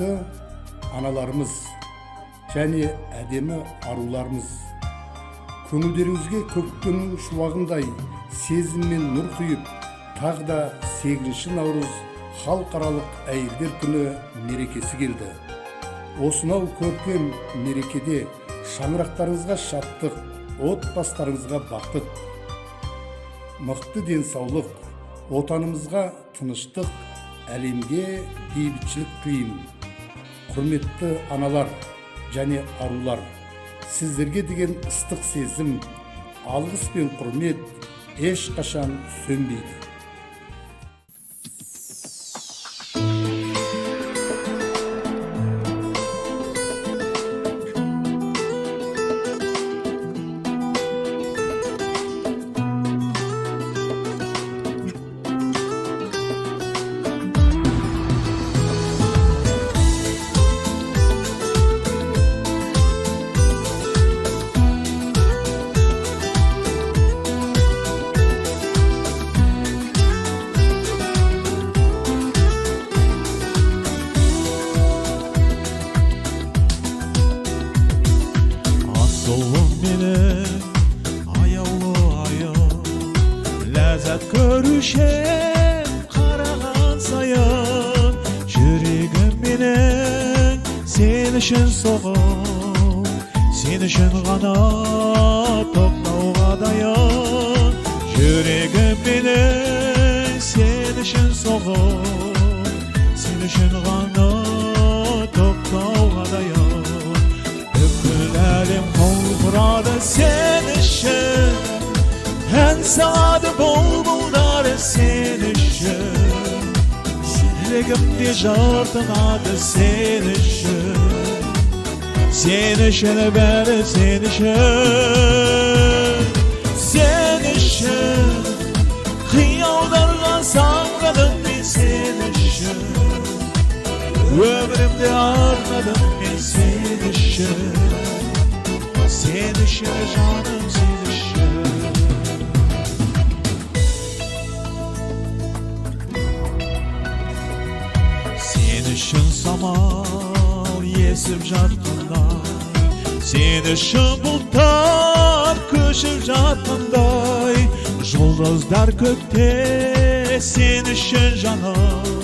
құрметті аналарымыз және әдемі аруларымыз, көңілдеріңізге көктемнің шуағындай сезіммен нұр құйып, тағы да 8 наурыз халықаралық әйелдер күні мерекесі келді. Осынау көркем мерекеде шаңырақтарыңызға шаттық, отбасыларыңызға бақыт, мықты денсаулық, отанымызға тыныштық, әлемге бейбітшілік тілеймін. Құрметті аналар және арулар, сіздерге деген ыстық сезім, алғыс пен құрмет ешқашан сөнбейді. Ләззат көрушем қараған сайын, жүрегім менің сен үшін соғып, сен үшін ғана тоқтауға дайын. Жүрегім менің сен үшін соғып, сен үшін ғана тоқтауға дайын. Бүкіл әлем құлпырады сен үшін, ән салады бұлбұлдары сен үшін. Жүрегімде жартынады сен үшін, сен үшін бәрі сен үшін. Сен үшін қиялдарға самғадым мен сен үшін, өмірімде арнадым мен сен үшін. Сен үшін жаным сен үшін. Sen үшін самал есіп жатқандай, сен үшін бұлттар көшіп жатқандай, жұлдыздар көкте сен үшін жаным,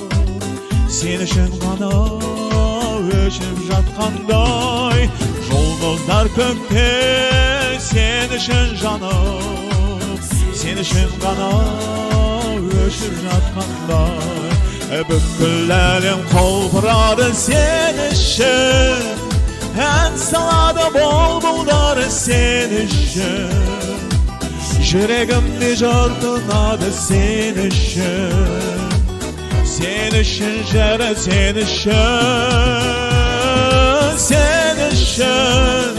сен үшін ғана өшіп жатқандай. Жұлдыздар көкте сен үшін жаным, сен үшін ғана өшіп жатқандай. Бүкіл әлем құлпырады сен үшін, ән салады бұлбұлдары сен үшін. Жүрегімде жартынады сен үшін, сен үшін жәрі сен үшін. Сен үшін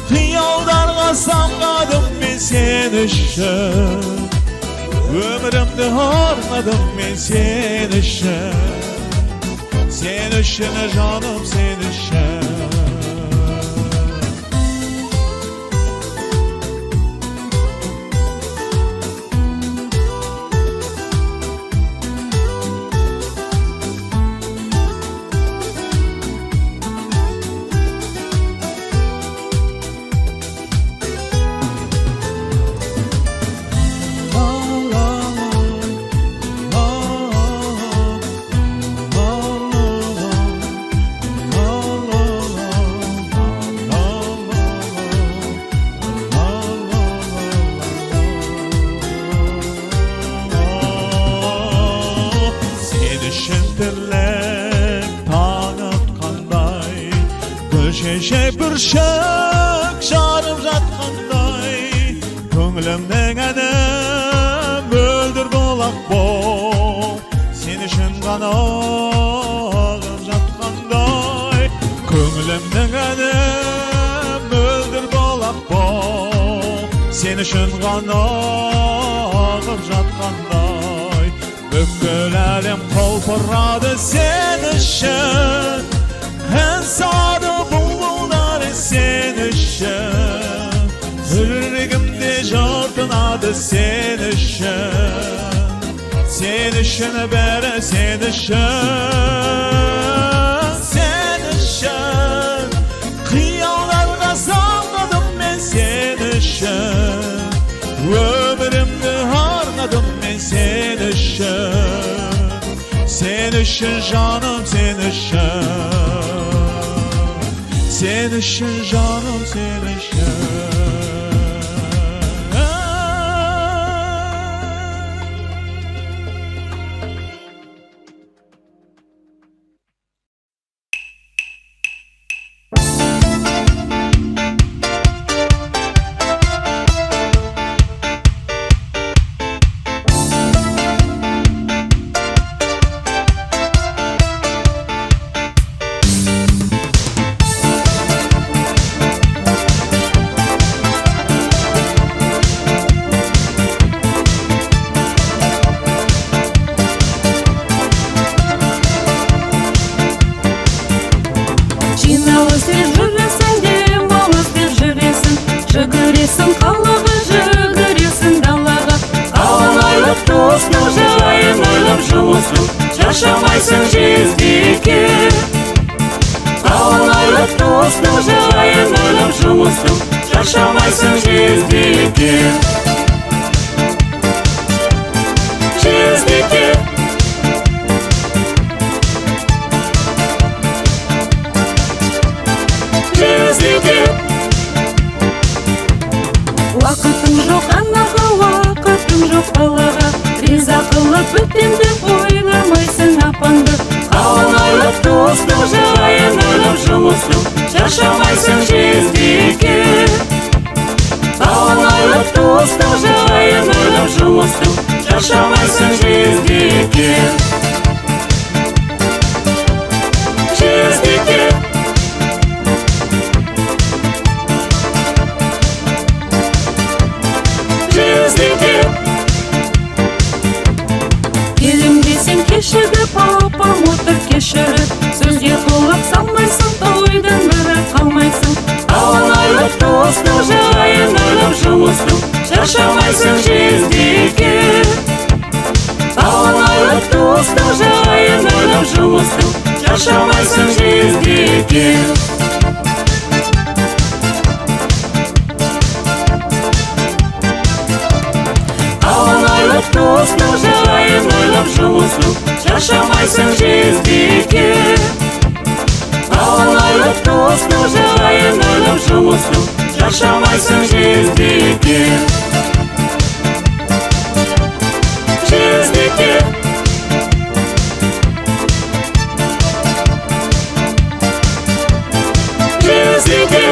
қиялдарға самғадым мен сен үшін, өмірімді арнадым мен сен үшін. Сен үшін жаным сен үшін. Шешек бір шық жарып жатқандай, көңілімнің әні мөлдір бұлақ боп, сен үшін ғана ағып жатқандай. Көңілімнің әні мөлдір бұлақ боп, сен үшін ғана ағып жатқандай. Бүкіл әлем құлпырады сен үшін, ән салады бұлбұлдары сен үшін. Жүрегімде жартынады сен үшін, sen үшін бәрі sen үшін. için canım sen için. Sen için canım sen için. Шашамайсың жездеке, қалайлық достың жайын ойлап жұмыстың. Шашамайсың жездеке, жездеке. Жездеке. Уақытым жоқ анаға, уақытым жоқ балаға, риза қылып өтем деп ойламайсың апаңды. Қалайлық достың жайын ойлап жұмыстың. Шаршамайсың жездеке, қалайлық достың жайын ойлап жұмыстың. Шаршамайсың жездеке, жездеке. Келім десең кешірді, папам отыр кешіріп. Сөзге құлақ салмайсың, тойдан бірі қалмайсың. Қалайлық достың жайын ойлап жұмыстың. Шаршамайсың жездеке, қалайлық достың жайын ойлап жұмыстың. Шаршамайсың жездеке. Достың жайын ойлап жұмыстың. Шаршамайсың жездеке, қалайлық достың жайын ойлап жұмыстың. Шаршамайсың жездеке, жездеке. Жездеке.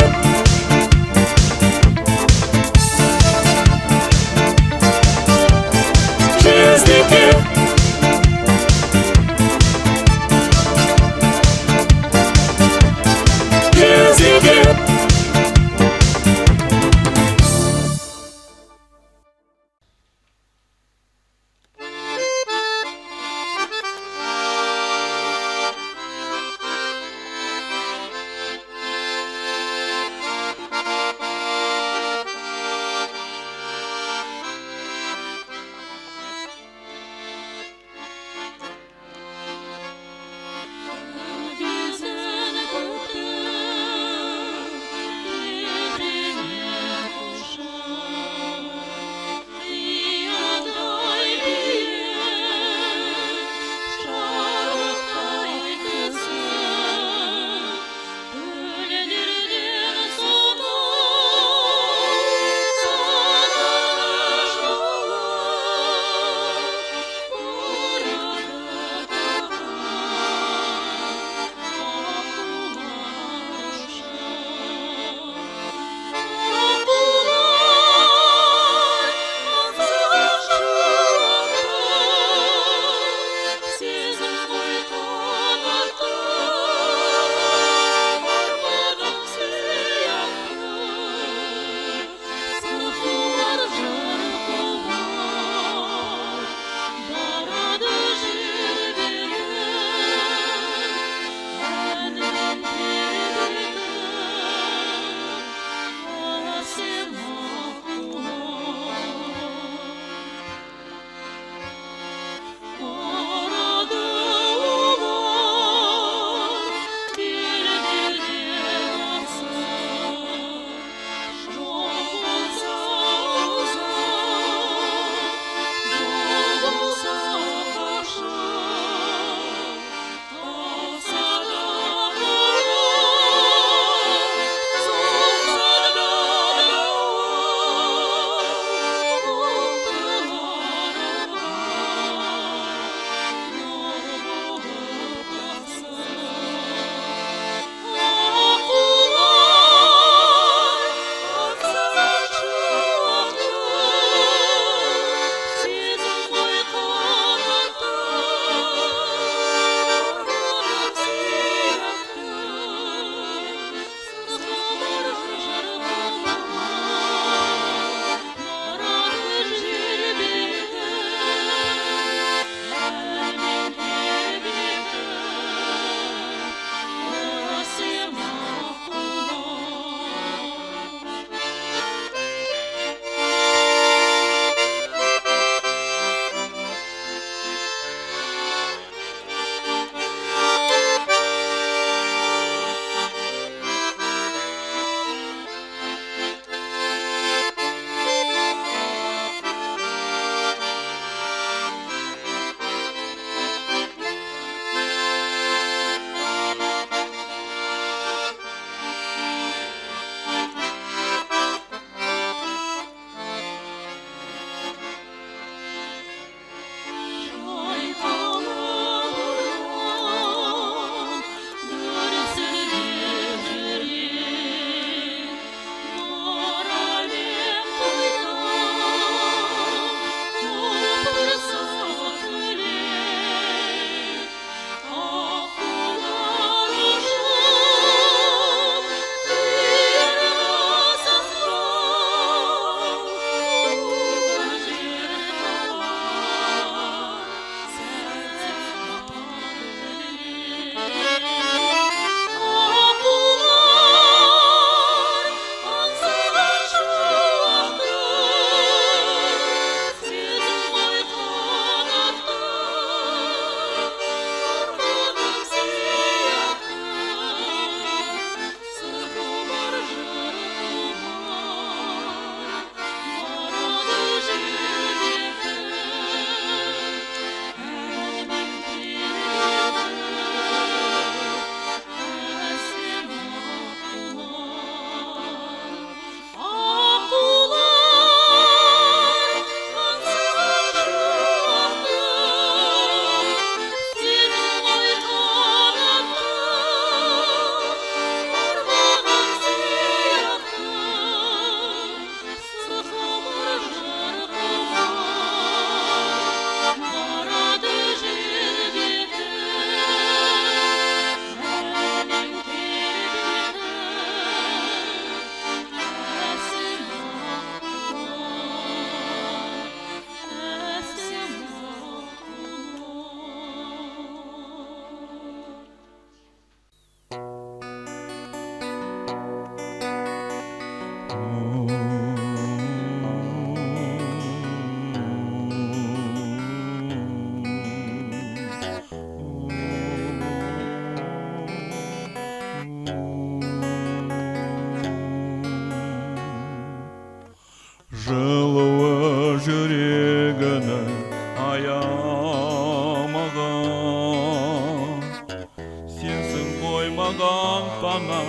маған қана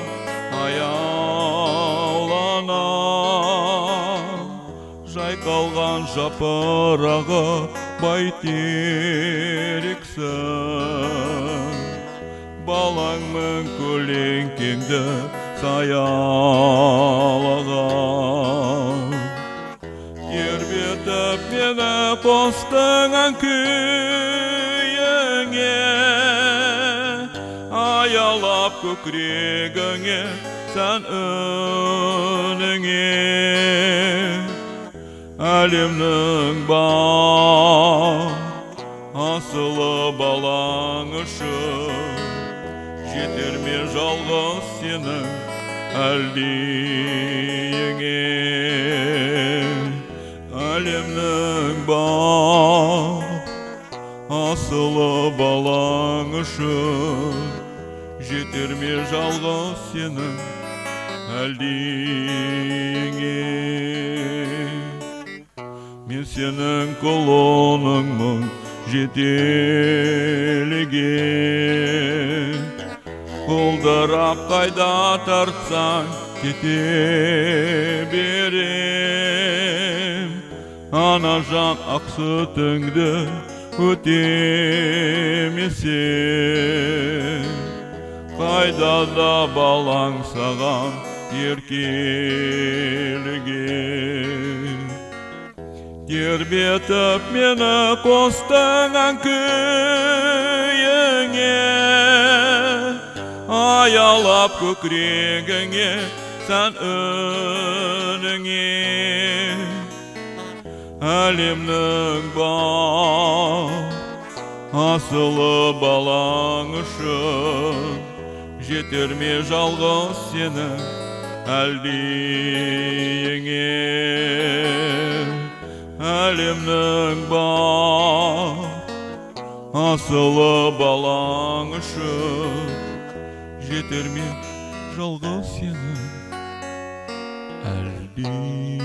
аяулана, жайқалған жапырағы бәйтерексің. Балаңның көлеңкеңді саялаған, тербетіп мені қостың күйіңе, аялап көкірегіңе сән үніңе. Әлемнің бар асылы балаң үшін, жетер ме жалғыз сенің әлдиіңе. Әлемнің бар асылы балаң үшін, жетер ме жалғыз сенің әлдиіңе. Мен сенің құлыныңмын жетеліге, қолдырап қайда тартсаң кете берем. Ана жан ақ сүтіңді өтемесең, қайда да балаң саған еркеліге. Тербетіп мені қостың күйіңе, аялап көкірегіңе сән үніңе. Әлемнің бар асылы балаң үшін, жетер ме жалғыз сенің әлдиіңе. Әлемнің бар асылы балаң үшін, жетер ме жалғыз сенің әлдиіңе.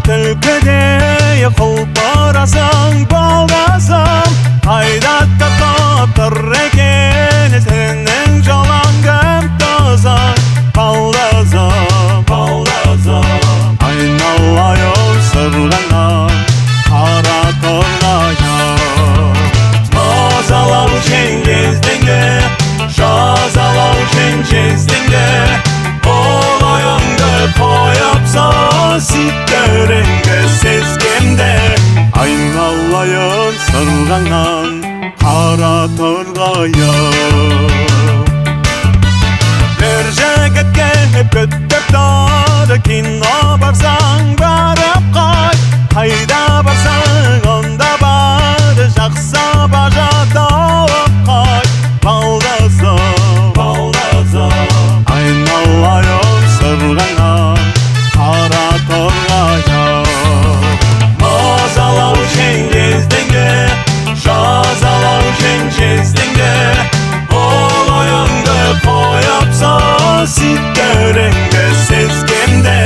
Тілкідей құлпырасың балдасым, қайда тапыр екен сенің жолың кім таза. Балдасым, балдасым, айналайын сырғаннан қара торғайым. Мазалау сен кездіңде, жазалау сен кездіңде, ойыңды қойыпсың ситтеріңді сезгенде. Айналайын сырғаннан қара торғайым. Бір жігітке күттіп тұр, кино барсаң барып қайт. Қайда барсаң онда бар, жақсы бажа тауып қайт. Балдасым, балдасым, айналайын сырғаннан қара торғайым. Мазалау сен кездіңде, жазалау сен кездіңде, ойыңды қойыпсың ситтеріңді сезгенде.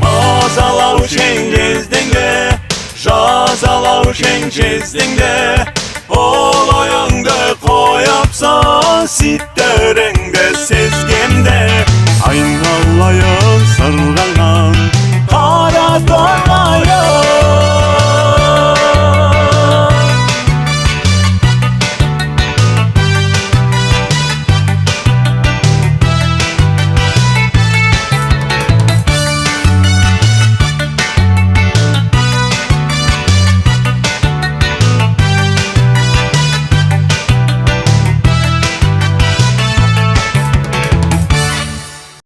Azalauşen gezdingde, jazalauşen gezdingde, olayыңды koyapsan sitтеріңді сезгенде.